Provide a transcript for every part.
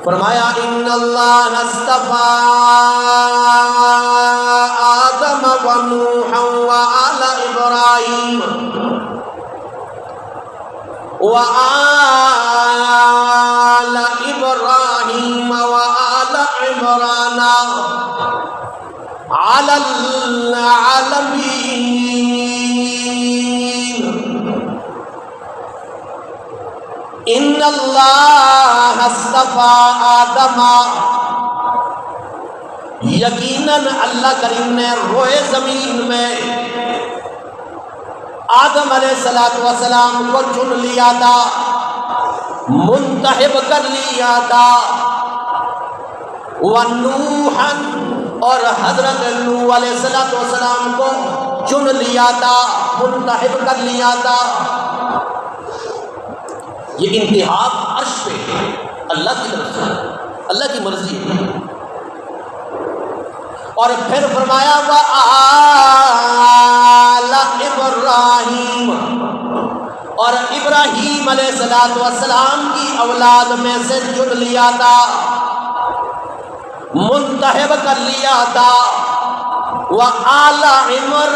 فرمایا ان اللہ اصطفیٰ آدم و نوحا و آل ابراہیم و آل ابراہیم و آل عمران علی العالمین ان اللہ اصطفیٰ آدم، یقیناً اللہ کریم نے روئے زمین میں آدم علیہ السلام کو چن لیا تھا، منتخب کر لیا تھا، ونوحا، اور حضرت نوح علیہ السلام کو چن لیا تھا، منتخب کر لیا تھا۔ یہ انتخاب عرش پہ اللہ کی طرف سے، اللہ کی مرضی ہے۔ اور پھر فرمایا وآل ابراہیم، اور ابراہیم علیہ السلام کی اولاد میں سے چن لیا تھا، منتخب کر لیا تھا، وآل عمران،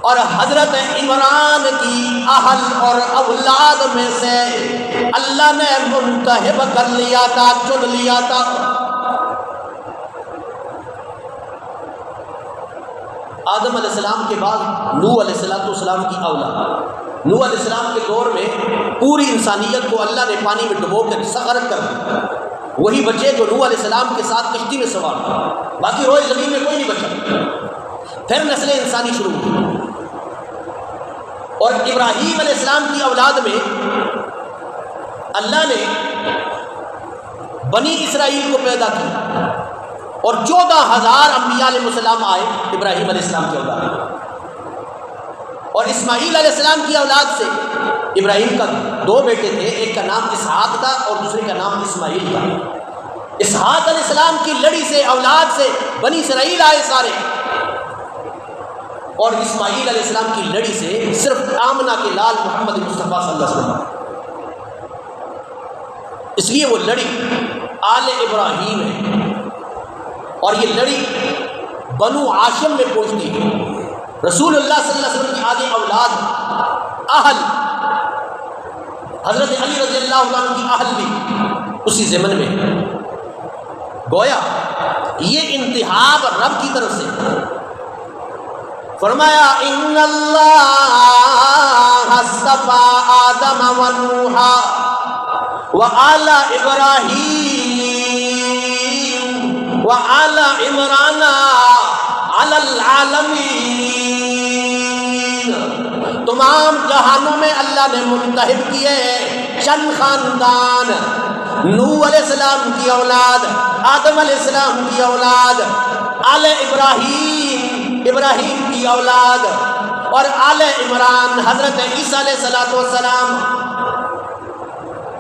اور حضرت عمران کی اہل اور اولاد میں سے اللہ نے منتخب کر لیا تھا، چن لیا تھا۔ آدم علیہ السلام کے بعد نوح علیہ السلام کی اولاد، نوح علیہ السلام کے دور میں پوری انسانیت کو اللہ نے پانی میں ڈبو کر غرق کر دیا، وہی بچے جو نوح علیہ السلام کے ساتھ کشتی میں سوار تھے، باقی روئے زمین میں کوئی نہیں بچا۔ پھر نسل انسانی شروع ہوئی، اور ابراہیم علیہ السلام کی اولاد میں اللہ نے بنی اسرائیل کو پیدا کیا، اور 14,000 انبیاء علیہ السلام آئے ابراہیم علیہ السلام کی اولاد میں۔ اور اسماعیل علیہ السلام کی اولاد سے ابراہیم کا 2 بیٹے تھے، ایک کا نام اسحاق تھا اور دوسرے کا نام اسماعیل تھا۔ اسحاق علیہ السلام کی لڑی سے، اولاد سے بنی اسرائیل آئے سارے، اور اسماعیل علیہ السلام کی لڑی سے صرف آمنہ کے لال محمد مصطفیٰ صلی اللہ علیہ وسلم، اس لیے وہ لڑی آل ابراہیم ہے، اور یہ لڑی بنو ہاشم میں پہنچتی ہے۔ رسول اللہ صلی اللہ علیہ وسلم کی آگے اولاد اہل، حضرت علی رضی اللہ عنہ کی اہل بھی اسی ضمن میں، گویا یہ انتخاب رب کی طرف سے۔ فرمایا ان اللہ اصطفیٰ آدم و نوحا و آل ابراہیم و آل عمران علی العالمین، تمام جہانوں میں اللہ نے منتخب کیے چند خاندان، نوح علیہ السلام کی اولاد، آدم علیہ السلام کی اولاد، آل ابراہیم کی اولاد، اور آل عمران حضرت عیسیٰ علیہ السلام،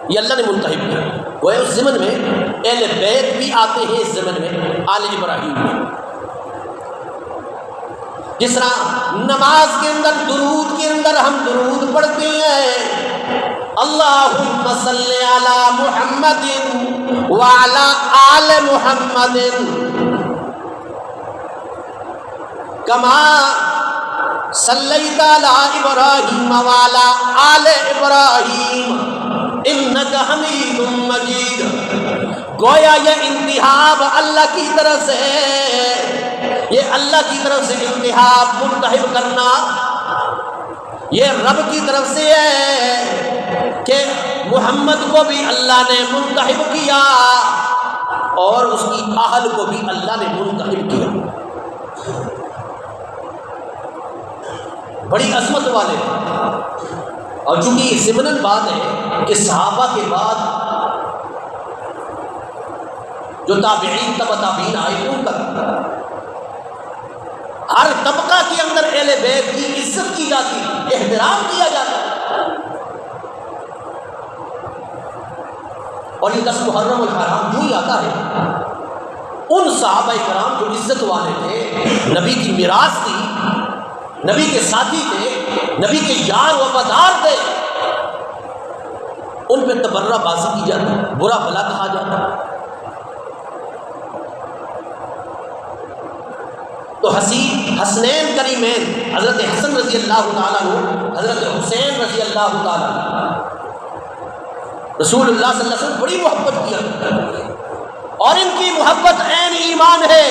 یہ اللہ نے منتخب کیا۔ وہ اس ضمن میں اہل بیت بھی آتے ہیں، اس ضمن میں آل ابراہیم میں۔ جس طرح نماز کے اندر، درود کے اندر ہم درود پڑھتے ہیں، اللہم صلی علی محمد وعلی آل محمد کما صلیت علی ابراہیم وعلی آل ابراہیم انک حمید مجید۔ گویا یہ انتخاب اللہ کی طرف سے ہے، یہ اللہ کی طرف سے انتخاب منتخب کرنا یہ رب کی طرف سے ہے کہ محمد کو بھی اللہ نے منتخب کیا اور اس کی اہل کو بھی اللہ نے منتخب کیا۔ بڑی عظمت والے، اور چونکہ یہ ضمناً بات ہے کہ صحابہ کے بعد جو تابعین تبع تابعین آئے ان کا ہر طبقہ کے اندر اہل بیت کی عزت کی جاتی، احترام کیا جاتا ہے۔ اور یہ 10 محرم الحرام یوں ہی آتا ہے، ان صحابہ کرام جو عزت والے تھے، نبی کی میراث تھی، نبی کے ساتھی تھے، نبی کے یار وفادار تھے، ان پہ تبرہ بازی کی جاتی، برا بھلا کہا جاتا۔ تو حسنین کریمین، حضرت حسن رضی اللہ تعالیٰ عنہ، حضرت حسین رضی اللہ تعالیٰ عنہ، رسول اللہ صلی اللہ علیہ وسلم بڑی محبت کیا، اور ان کی محبت عین ایمان ہے،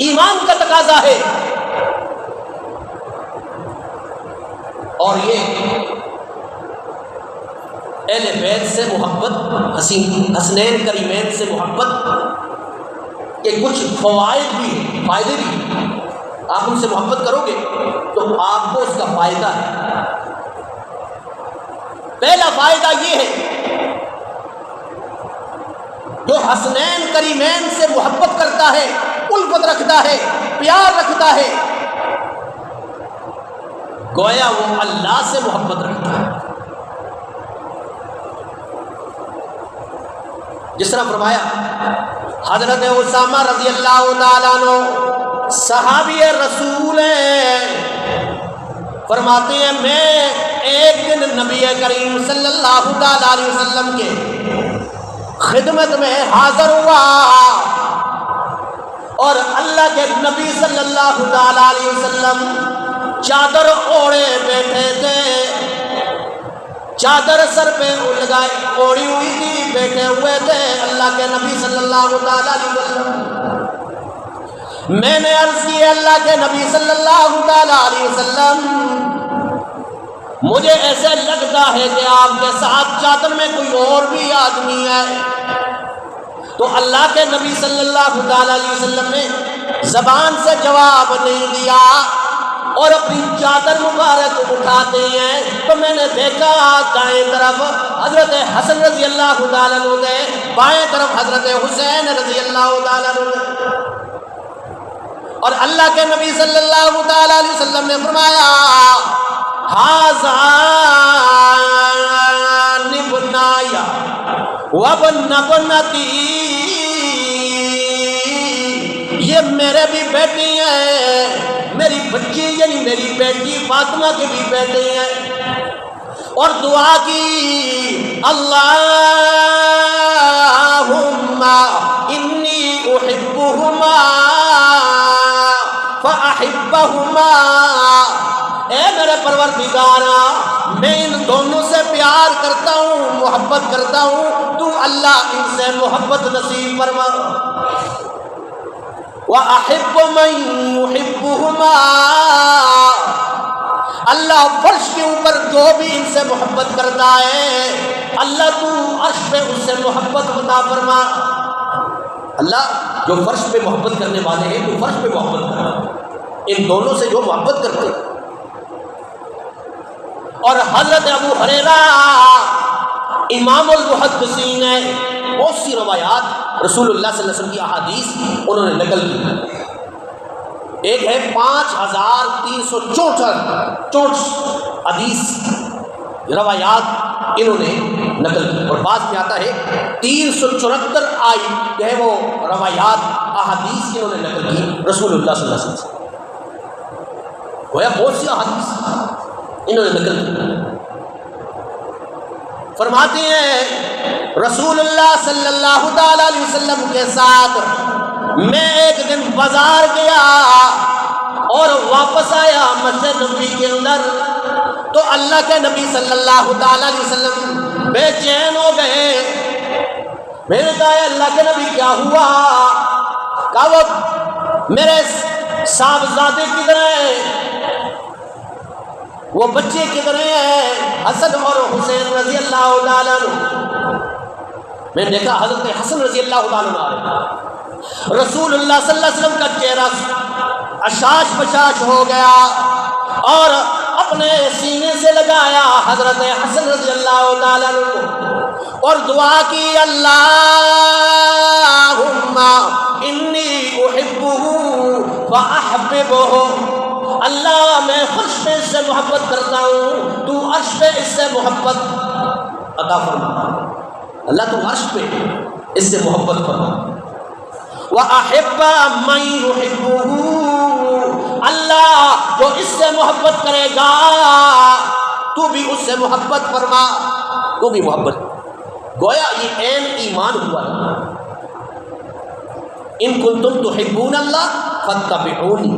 ایمان کا تقاضا ہے۔ اور یہ اہل بیت سے محبت، حسنین کریمین سے محبت کے کچھ فوائد بھی ہیں، فائدے بھی ہیں۔ آپ ان سے محبت کرو گے تو آپ کو اس کا فائدہ ہے۔ پہلا فائدہ یہ ہے، جو حسنین کریمین سے محبت کرتا ہے، الفت رکھتا ہے، پیار رکھتا ہے، گویا وہ اللہ سے محبت رکھتا ہے۔ جس طرح فرمایا حضرت اسامہ رضی اللہ تعالیٰ عنہ صحابی رسول ہیں، فرماتے ہیں میں ایک دن نبی کریم صلی اللہ تعالیٰ علیہ وسلم کے خدمت میں حاضر ہوا، اور اللہ کے نبی صلی اللہ تعالیٰ علیہ وسلم چادر اوڑے بیٹھے تھے، چادر سر پہ لگائے اوڑی ہوئی تھی، بیٹھے ہوئے تھے اللہ کے نبی صلی اللہ تعالیٰ علیہ وسلم۔ میں نے عرض کی اللہ کے نبی صلی اللہ تعالیٰ علیہ وسلم، مجھے ایسے لگتا ہے کہ آپ کے ساتھ چادر میں کوئی اور بھی آدمی ہے۔ تو اللہ کے نبی صلی اللہ تعالیٰ علیہ وسلم نے زبان سے جواب نہیں دیا، اور اپنی چادر مبارک اٹھاتے ہیں تو میں نے دیکھا دائیں طرف حضرت حسن رضی اللہ تعالیٰ عنہ تھے، بائیں طرف حضرت حسین رضی اللہ تعالیٰ عنہ تھے، اور اللہ کے نبی صلی اللہ تعالیٰ علیہ وسلم نے فرمایا ہذان ابنایا وابن ابنتی، یہ میرے بھی بیٹی ہیں، میری بچی یعنی میری بیٹی فاطمہ کی بھی بیٹی ہیں، اور دعا کی اللہم انی احبہما فاحبہما، اے میرے پروردگارا میں ان دونوں سے پیار کرتا ہوں، محبت کرتا ہوں، تو اللہ ان سے محبت نصیب فرما۔ وَأَحِبُّ مَن يُحِبُّهُمَا، اللہ فرش کے اوپر جو بھی ان سے محبت کرتا ہے اللہ تو عرش پہ اس سے محبت عطا فرما۔ اللہ جو فرش پہ محبت کرنے والے ہیں تو فرش پہ محبت کرنا، ان دونوں سے جو محبت کرتے ہیں۔ اور حضرت ابو ہریرہ امام المحدثین ہے، بہت سی روایات رسول اللہ صلی اللہ علیہ وسلم کی احادیث انہوں نے نقل کی۔ ایک ہے 5364 حدیث روایات انہوں نے نقل کی، اور بعض میں آتا ہے 374 آئی جو ہے وہ روایات احادیث انہوں نے نقل کی رسول اللہ صلی اللہ علیہ وسلم سے، گویا بہت سی احادیث انہوں نے نقل کی۔ فرماتے ہیں رسول اللہ صلی اللہ تعالی علیہ وسلم کے ساتھ میں ایک دن بازار گیا اور واپس آیا مسجد نبی کے اندر، تو اللہ کے نبی صلی اللہ تعالی علیہ وسلم بے چین ہو گئے۔ میں نے کہا اللہ کے نبی کیا ہوا؟ کہا وہ میرے صاحبزادے کدھر ہیں، وہ بچے کدھر ہیں، حسن اور حسین رضی اللہ تعالیٰ عنہ۔ میں نے دیکھا حضرت حسن رضی اللہ تعالیٰ عنہ، رسول اللہ صلی اللہ علیہ وسلم کا چہرہ اشاش بشاش ہو گیا، اور اپنے سینے سے لگایا حضرت حسن رضی اللہ تعالیٰ عنہ کو، اور دعا کی اللہم انی احبہ فاحببہ، اللہ میں فرش پہ اس سے محبت کرتا ہوں، تو عرش پہ اس سے محبت عطا فرما۔ اللہ تو عرش پہ اس سے محبت فرما۔ وَأَحِبَّ مَن يُحِبُّهُ، اللہ جو اس سے محبت کرے گا تو بھی اس سے محبت فرما۔ کو بھی محبت. گویا یہ عین ایمان ہوا نا. ان کنتم تحبون اللہ فاتبعونی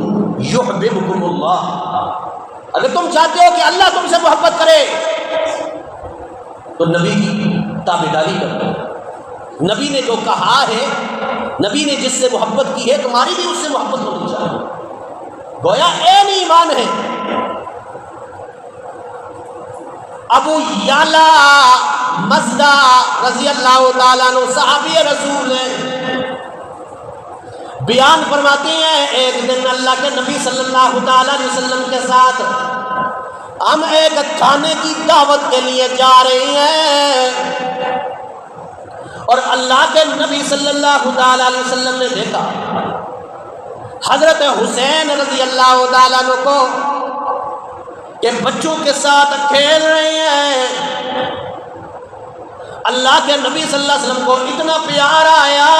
یحببکم اللہ. اگر تم چاہتے ہو کہ اللہ تم سے محبت کرے تو نبی کی تابعداری کرو. نبی نے جو کہا ہے، نبی نے جس سے محبت کی ہے، تمہاری بھی اس سے محبت ہونی چاہیے. گویا عین ایمان ہے. ابو یعلا مزدہ رضی اللہ تعالیٰ عنہ صحابی رسول ہیں، بیان فرماتے ہیں ایک دن اللہ کے نبی صلی اللہ تعالیٰ علیہ وسلم کے ساتھ ہم ایک کھانے کی دعوت کے لیے جا رہے ہیں، اور اللہ کے نبی صلی اللہ تعالیٰ علیہ وسلم نے دیکھا حضرت حسین رضی اللہ تعالیٰ عنہ کو کہ بچوں کے ساتھ کھیل رہے ہیں. اللہ کے نبی صلی اللہ علیہ وسلم کو اتنا پیار آیا،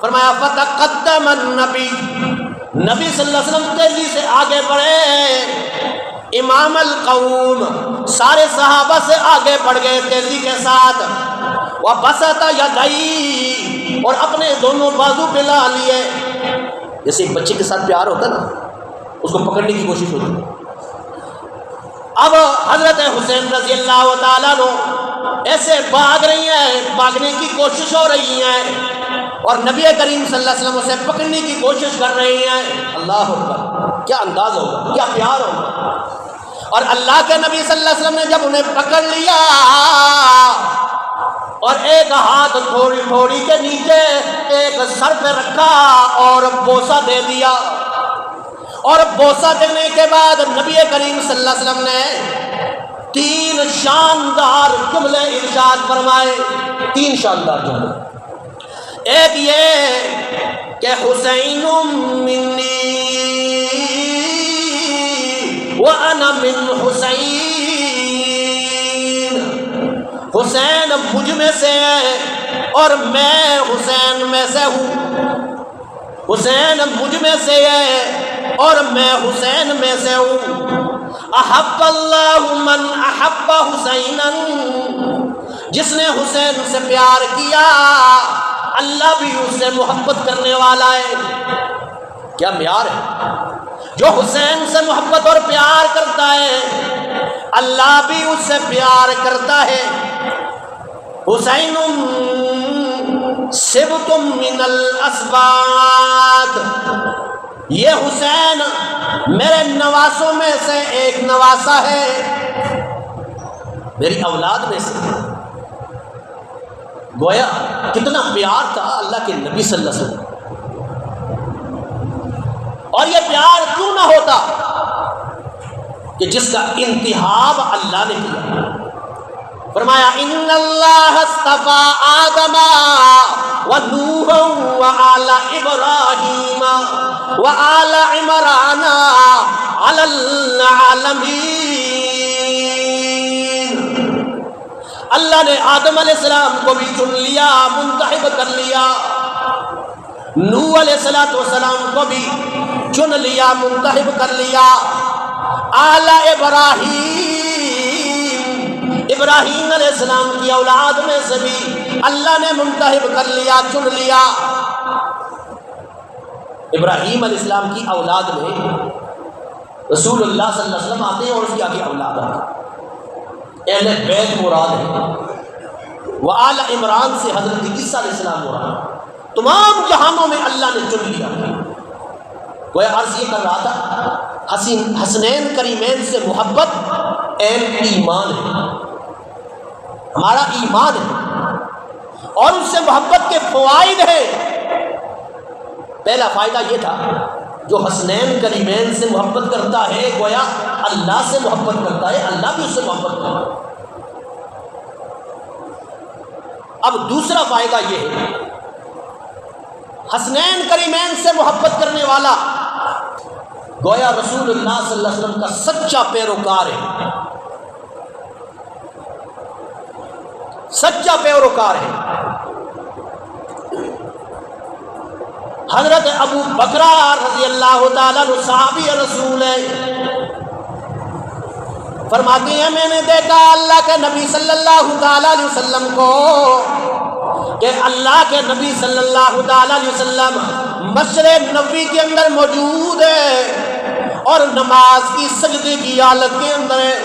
فرمایا فتقدم النبی، نبی صلی اللہ علیہ وسلم تیزی سے آگے بڑھے، امام القوم سارے صحابہ سے آگے بڑھ گئے تیزی کے ساتھ. وبسط یدیہ، اور اپنے دونوں بازو پھیلا لیے. جیسے ایک بچے کے ساتھ پیار ہوتا نا، اس کو پکڑنے کی کوشش ہوتی. اب حضرت حسین رضی اللہ تعالیٰ عنہ ایسے بھاگ رہی ہیں، بھاگنے کی کوشش ہو رہی ہیں، اور نبی کریم صلی اللہ علیہ وسلم اسے پکڑنے کی کوشش کر رہی ہیں. اللہ اکبر، کیا انداز ہوگا، کیا پیار ہوگا. اور اللہ کے نبی صلی اللہ علیہ وسلم نے جب انہیں پکڑ لیا اور ایک ہاتھ تھوڑی تھوڑی کے نیچے ایک سر پہ رکھا اور بوسہ دے دیا، اور بوسہ دینے کے بعد نبی کریم صلی اللہ علیہ وسلم نے 3 شاندار جملے ارشاد فرمائے. 3 شاندار جملے. ایک یہ کہ حسین منی وانا من حسین، حسین مجھ میں سے ہے اور میں حسین میں سے ہوں. حسین مجھ میں سے ہے اور میں حسین میں سے ہوں. احب اللہ من احب حسینا، جس نے حسین سے پیار کیا اللہ بھی اس سے محبت کرنے والا ہے. کیا معیار ہے. جو حسین سے محبت اور پیار کرتا ہے اللہ بھی اس سے پیار کرتا ہے. حسین سبت من الاسباط، یہ حسین میرے نواسوں میں سے ایک نواسا ہے، میری اولاد میں سے. گویا کتنا پیار تھا اللہ کے نبی صلی اللہ علیہ وسلم. اور یہ پیار کیوں نہ ہوتا کہ جس کا انتخاب اللہ نے کیا. فرمایا ان اللہ اصطفى آدم ونوحا وآل ابراہیم وآل عمران علی العالمین. اللہ نے آدم علیہ السلام کو بھی چن لیا، منتخب کر لیا. نوح علیہ السلام کو بھی چن لیا، منتخب کر لیا. آل ابراہیم، ابراہیم علیہ السلام کی اولاد میں سے بھی اللہ نے منتخب کر لیا، چن لیا. ابراہیم علیہ السلام کی اولاد میں رسول اللہ صلی اللہ علیہ وسلم آتے ہیں اور اس کی آگے اولاد آتے ہیں. اہل بیت مراد ہے. وآل عمران سے حضرت عیسیٰ علیہ السلام مراد. تمام جہانوں میں اللہ نے چن لیا. وہ عرض یہ کر رہا تھا حسنین کریمین سے محبت عین ایمان ہے، ہمارا ایمان ہے، اور اس سے محبت کے فوائد ہیں. پہلا فائدہ یہ تھا جو حسنین کریمین سے محبت کرتا ہے گویا اللہ سے محبت کرتا ہے، اللہ بھی اس سے محبت کرتا ہے. اب دوسرا فائدہ یہ ہے حسنین کریمین سے محبت کرنے والا گویا رسول اللہ صلی اللہ علیہ وسلم کا سچا پیروکار ہے، سچا پیروکار ہے. حضرت ابو بکر رضی اللہ تعالیٰ عنہ صحابی رسول ہے، فرماتی ہیں میں نے دیکھا اللہ کے نبی صلی اللہ تعالیٰ علیہ وسلم کو کہ اللہ کے نبی صلی اللہ تعالیٰ علیہ وسلم مسجد نبوی کے اندر موجود ہے اور نماز کی سجدے کی حالت کے اندر ہے.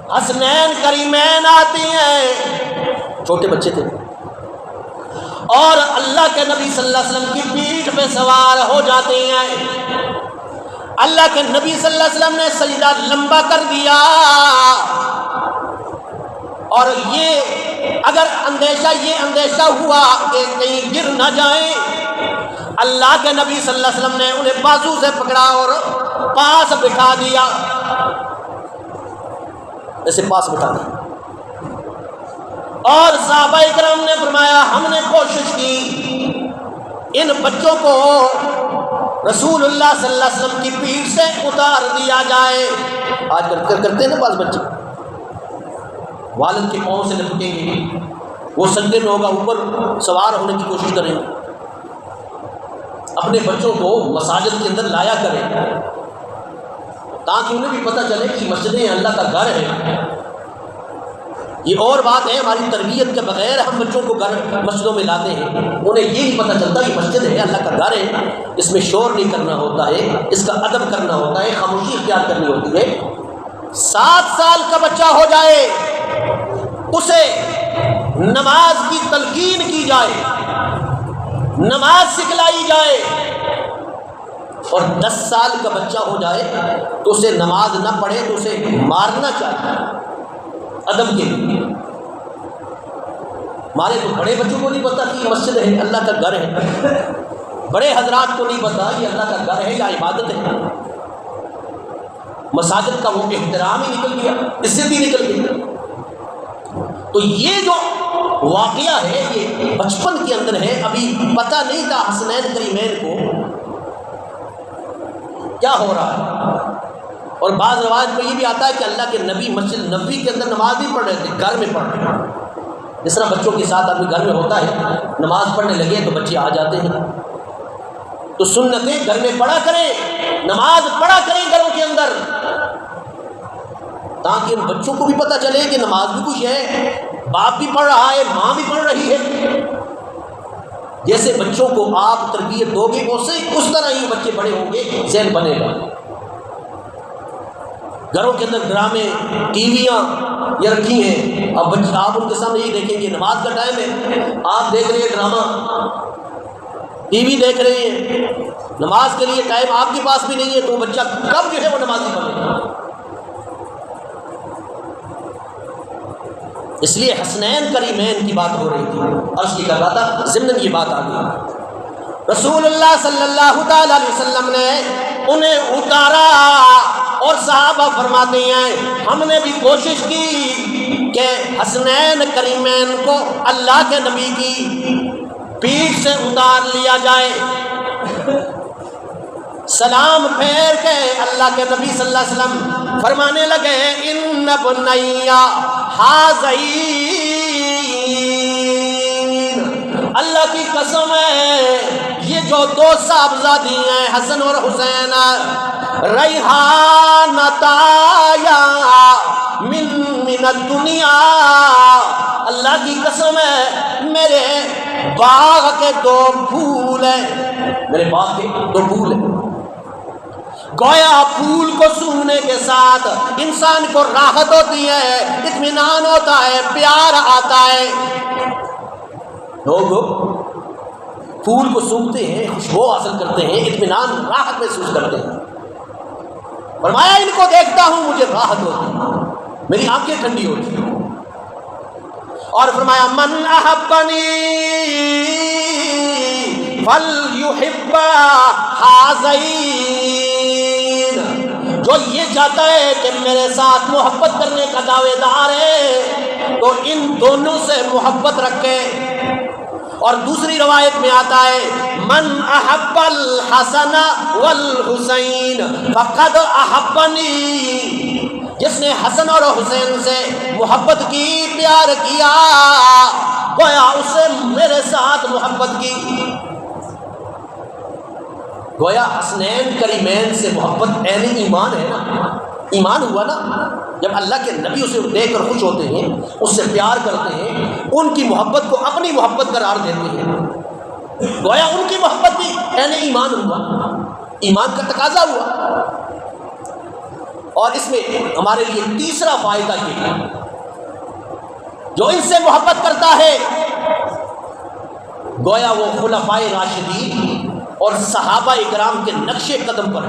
حسنین کریمین آتی ہیں، چھوٹے بچے تھے، اور اللہ کے نبی صلی اللہ علیہ وسلم کی پیٹھ پہ سوار ہو جاتے ہیں. اللہ کے نبی صلی اللہ علیہ وسلم نے سجدہ لمبا کر دیا، اور یہ اگر یہ اندیشہ ہوا کہ کہیں گر نہ جائیں، اللہ کے نبی صلی اللہ علیہ وسلم نے انہیں بازو سے پکڑا اور پاس بٹھا دیا، ایسے پاس بٹھا دیا. اور صحابہ کرام نے فرمایا ہم نے کوشش کی ان بچوں کو رسول اللہ صلی اللہ علیہ وسلم کی پیٹھ سے اتار دیا جائے. آج کل کرتے ہیں نا بعض بچے، والد کے پاؤں سے لپٹیں گے، وہ سجدے میں ہوگا اوپر سوار ہونے کی کوشش کریں گے. اپنے بچوں کو مساجد کے اندر لایا کریں تاکہ انہیں بھی پتہ چلے کہ مسجدیں اللہ کا گھر ہے. یہ اور بات ہے ہماری تربیت کے بغیر ہم بچوں کو گھر مسجدوں میں لاتے ہیں، انہیں یہ نہیں پتہ چلتا کہ مسجد ہے، اللہ کا گھر ہے، اس میں شور نہیں کرنا ہوتا ہے، اس کا ادب کرنا ہوتا ہے، خاموشی اختیار کرنی ہوتی ہے. 7 سال کا بچہ ہو جائے اسے نماز کی تلقین کی جائے، نماز سکھلائی جائے، اور 10 سال کا بچہ ہو جائے تو اسے نماز نہ پڑھے تو اسے مارنا چاہیے ادب کے لیے. ہمارے تو بڑے بچوں کو نہیں پتا کہ مسجد ہے، اللہ کا گھر ہے. بڑے حضرات کو نہیں پتا یہ اللہ کا گھر ہے یا عبادت ہے. مساجد کا وہ احترام ہی نکل گیا، عزت ہی نکل گئی. تو یہ جو واقعہ ہے یہ بچپن کے اندر ہے، ابھی پتہ نہیں تھا حسنین کریمین کو کیا ہو رہا ہے. اور بعض روایت میں یہ بھی آتا ہے کہ اللہ کے نبی مسجد نبوی کے اندر نماز نہیں پڑھ رہے تھے، گھر میں پڑھ رہے ہیں. جس طرح بچوں کے ساتھ آدمی گھر میں ہوتا ہے، نماز پڑھنے لگے تو بچے آ جاتے ہیں. تو سنتیں گھر میں پڑھا کریں، نماز پڑھا کریں گھروں کے اندر، تاکہ ان بچوں کو بھی پتہ چلے کہ نماز بھی کچھ ہے، باپ بھی پڑھ رہا ہے، ماں بھی پڑھ رہی ہے. جیسے بچوں کو آپ تربیت دو گے اس طرح ہی بچے بڑے ہوں گے، ذہن بنے گا. گھروں کے اندر ڈرامے، ٹی ویاں یہ رکھی ہیں، اب بچے آپ ان کے سامنے یہ دیکھیں گے نماز کا ٹائم ہے، آپ دیکھ رہے ہیں ڈرامہ، ٹی وی دیکھ رہے ہیں، نماز کے لیے ٹائم آپ کے پاس بھی نہیں ہے، تو بچہ کب جو ہے وہ نماز نہیں پڑھے گا. اس لیے حسنین کریمین کی بات ہو رہی تھی، عرض کی کر رہا تھا، ضمن یہ بات آ گئی. رسول اللہ صلی اللہ تعالی علیہ وسلم نے انہیں اتارا، اور صحابہ فرماتے ہیں ہم نے بھی کوشش کی کہ حسنین کریمین کو اللہ کے نبی کی پیٹھ سے اتار لیا جائے. سلام پھیر کے اللہ کے نبی صلی اللہ علیہ وسلم فرمانے لگے ان بنیا حاذین، اللہ کی قسم ہے یہ جو 2 صاحبزادی ہیں حسن اور حسین، ریحانتا من الدنیا، اللہ کی قسم ہے میرے باغ کے 2 پھول ہیں، میرے باغ کے 2 پھول ہیں. گویا پھول کو سونگنے کے ساتھ انسان کو راحت ہوتی ہے، اطمینان ہوتا ہے، پیار آتا ہے. لوگ پھول کو سونگتے ہیں، خوشبو حاصل کرتے ہیں، اطمینان راحت محسوس کرتے ہیں. فرمایا ان کو دیکھتا ہوں مجھے راحت ہوتی ہے، میری آنکھیں ٹھنڈی ہوتی ہیں. اور فرمایا من احبنی فلیحب حاذین، جو یہ چاہتا ہے کہ میرے ساتھ محبت کرنے کا دعوے دار ہے تو ان دونوں سے محبت رکھے. اور دوسری روایت میں آتا ہے من احب الحسن والحسین فقد احبنی، جس نے حسن اور حسین سے محبت کی، پیار کیا، گویا اس سے میرے ساتھ محبت کی. گویا حسنین کریمین سے محبت عین ایمان ہے نا. ایمان ہوا نا جب اللہ کے نبی اسے دیکھ کر خوش ہوتے ہیں، اس سے پیار کرتے ہیں، ان کی محبت کو اپنی محبت قرار دیتے ہیں، گویا ان کی محبت بھی عین ایمان ہوا، ایمان کا تقاضا ہوا۔ اور اس میں ہمارے لیے تیسرا فائدہ یہ ہے، جو ان سے محبت کرتا ہے گویا وہ خلفائے راشدین اور صحابہ اکرام کے نقش قدم پر،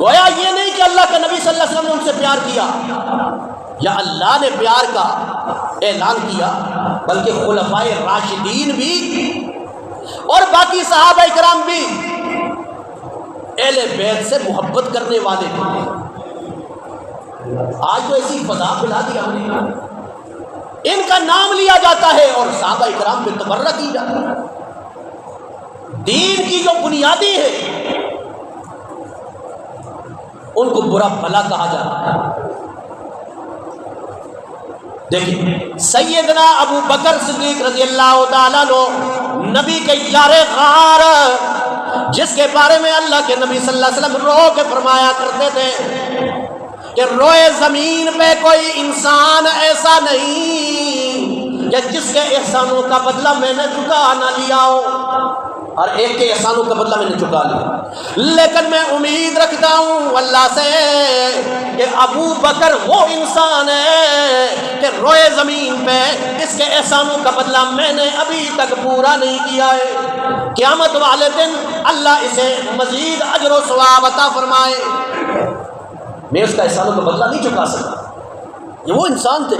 گویا یہ نہیں کہ اللہ کے نبی صلی اللہ علیہ وسلم نے ان سے پیار کیا یا اللہ نے پیار کا اعلان کیا، بلکہ خلفائے راشدین بھی اور باقی صحابہ اکرام بھی اہل بیت سے محبت کرنے والے تھے۔ آج تو ایسی فضا پھیلا دی ہم نے، ان کا نام لیا جاتا ہے اور صحابہ اکرام پہ تبرہ کی جاتی ہے۔ دین کی جو بنیادی ہے ان کو برا بھلا کہا جاتا ہے۔ دیکھیں سیدنا ابو بکر صدیق رضی اللہ تعالیٰ عنہ، نبی کے یار غار، جس کے بارے میں اللہ کے نبی صلی اللہ علیہ وسلم رو کے فرمایا کرتے تھے کہ روئے زمین پہ کوئی انسان ایسا نہیں کہ جس کے احسانوں کا بدلہ میں نے چکا نہ لیا ہو، اور ایک کے احسانوں کا بدلہ میں نے چکا لیا، لیکن میں امید رکھتا ہوں اللہ سے کہ ابو بکر وہ انسان ہے کہ روئے زمین پہ اس کے احسانوں کا بدلہ میں نے ابھی تک پورا نہیں کیا ہے، قیامت والے دن اللہ اسے مزید اجر و ثواب عطا فرمائے۔ میں اس کا احسانوں کا بدلہ نہیں چکا سکا، یہ وہ انسان تھے۔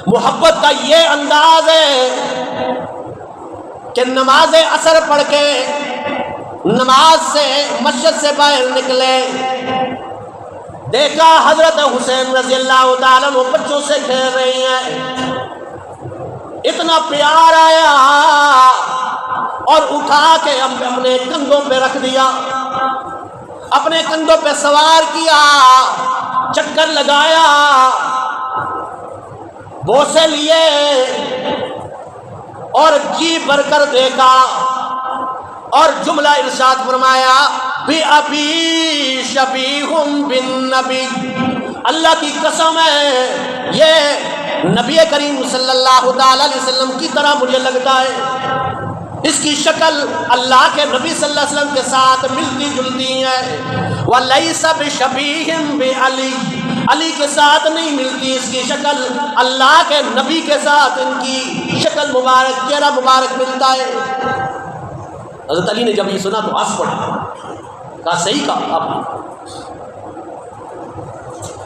محبت کا یہ انداز ہے کہ نماز عصر پڑھ کے نماز سے مسجد سے باہر نکلے، دیکھا حضرت حسین رضی اللہ تعالیٰ وہ بچوں سے کھیل رہی ہیں، اتنا پیار آیا اور اٹھا کے اپنے کندھوں پہ رکھ دیا، اپنے کندھوں پہ سوار کیا، چکر لگایا، بوسے لیے اور جی بھر کر دیکھا اور جملہ ارشاد فرمایا بِأَبِي شَبِيهٌ بِالنَّبِيِّ، اللہ کی قسم ہے یہ نبی کریم صلی اللہ علیہ وسلم کی طرح مجھے لگتا ہے، اس کی شکل اللہ کے نبی صلی اللہ علیہ وسلم کے ساتھ ملتی جلتی ہے۔ وَلَيْسَ بِشَبِيهٍ بِعَلِيٍّ، علی کے ساتھ نہیں ملتی اس کی شکل، اللہ کے نبی کے ساتھ ان کی شکل مبارک، چہرہ مبارک ملتا ہے۔ حضرت علی نے جب یہ سنا تو ہنس پڑا، کہا صحیح کہا آپ نے۔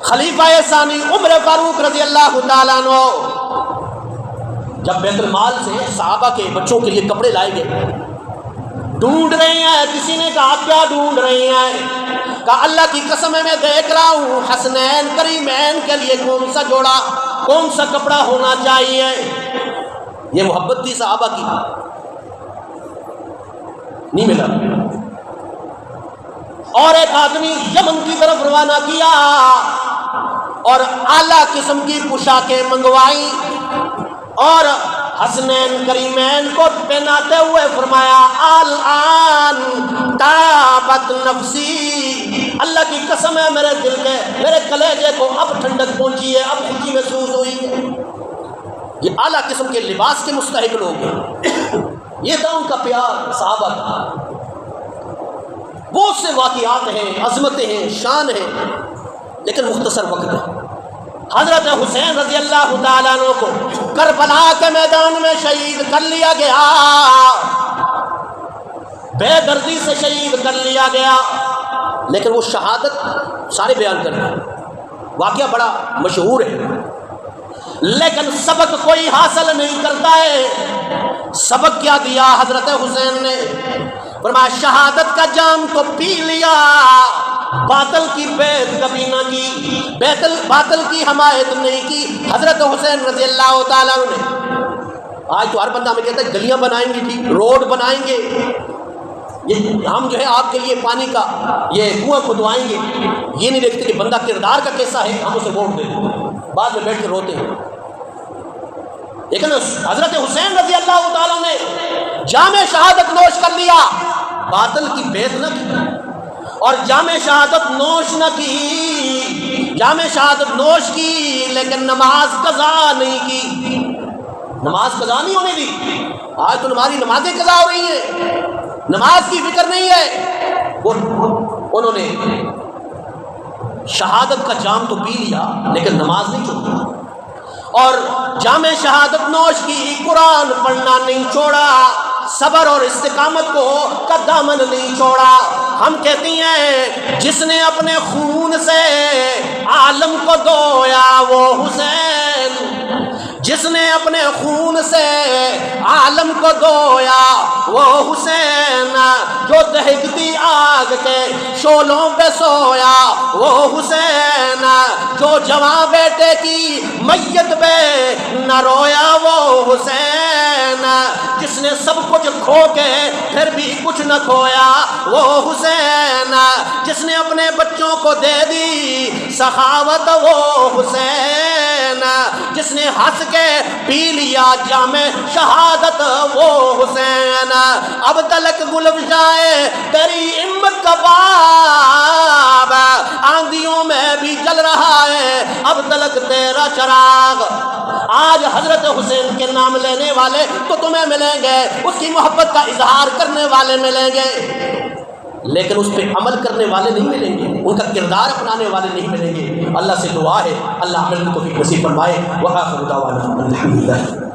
خلیفہ ثانی عمر فاروق رضی اللہ تعالیٰ عنہ جب بیت المال سے صحابہ کے بچوں کے لیے کپڑے لائے گئے، ڈھونڈ رہے ہیں، کسی نے کہا کیا ڈھونڈ رہے ہیں؟ کہا اللہ کی قسم ہے میں دیکھ رہا ہوں حسنین کریمین کے لیے کون سا جوڑا، کون سا کپڑا ہونا چاہیے۔ یہ محبت تھی صحابہ کی، نہیں ملا۔ اور ایک آدمی یمن کی طرف روانہ کیا اور اعلیٰ قسم کی پوشاکیں منگوائی اور حسنین کریمین کو پہناتے ہوئے فرمایا الآن تابت نفسی، اللہ کی قسم ہے میرے دل کے، میرے کلیجے کو اب ٹھنڈک پہنچی ہے، اب خوشی محسوس ہوئی ہے۔ یہ اعلیٰ قسم کے لباس کے مستحق لوگ ہیں، یہ تھا ان کا پیار صحابہ کا۔ بہت سے واقعات ہیں، عظمتیں ہیں، شان ہیں، لیکن مختصر وقت ہے۔ حضرت حسین رضی اللہ تعالیٰ عنہ کو کربلا کے میدان میں شہید کر لیا گیا، بے دردی سے شہید کر لیا گیا، لیکن وہ شہادت سارے بیان کرتے ہیں، واقعہ بڑا مشہور ہے، لیکن سبق کوئی حاصل نہیں کرتا ہے۔ سبق کیا دیا حضرت حسین نے؟ فرمایا شہادت کا جام تو پی لیا، باطل کی بیعت کبھی نہ کی، باطل کی حمایت نہیں کی۔ حضرت حسین رضی اللہ تعالیٰ عنہ نے، آج تو ہر بندہ ہمیں کہتا ہے گلیاں بنائیں گے، ٹھیک، روڈ بنائیں گے، یہ ہم جو ہے آپ کے لیے پانی کا یہ کنواں کھدوائیں گے، یہ نہیں دیکھتے کہ بندہ کردار کا کیسا ہے، ہم اسے ووٹ دیں، بعد میں بیٹھ کے روتے ہیں۔ لیکن حضرت حسین رضی اللہ تعالیٰ نے جام شہادت نوش کر لیا، باطل کی بیعت نہ کی، اور جام شہادت نوش نہ کی، جام شہادت نوش کی لیکن نماز قضا نہیں کی، نماز قضا نہیں ہونے دی۔ آج تو ہماری نمازیں قضا ہو رہی ہیں، نماز کی فکر نہیں ہے۔ انہوں نے شہادت کا جام تو پی لیا لیکن نماز نہیں چھوڑی، اور جام شہادت نوش کی، قرآن پڑھنا نہیں چھوڑا، صبر اور استقامت کا دامن نہیں چھوڑا۔ ہم کہتی ہیں جس نے اپنے خون سے عالم کو دھویا وہ حسین، جس نے اپنے خون سے عالم کو دھویا وہ حسین، جو دہکتی آگ کے شعلوں پہ سویا وہ حسین، جو جواں بیٹے کی میت پہ نہ رویا وہ حسین، جس نے سب کچھ کھو کے پھر بھی کچھ نہ کھویا وہ حسین، جس نے اپنے بچوں کو دے دی سخاوت وہ حسین، جس نے ہنس کے پی لیا جام شہادت وہ حسین۔ اب تلک گلفشائے تیری ہمت کا باب آندھیوں میں بھی جل رہا ہے، اب تلک تیرا چراغ۔ آج حضرت حسین کے نام لینے والے تو تمہیں ملیں گے، اس کی محبت کا اظہار کرنے والے ملیں گے، لیکن اس پہ عمل کرنے والے نہیں ملیں گے، ان کا کردار اپنانے والے نہیں ملیں گے۔ اللہ سے دعا ہے اللہ عمل کو توفیق نصیب فرمائے۔ وآخر دعوانا الحمدللہ۔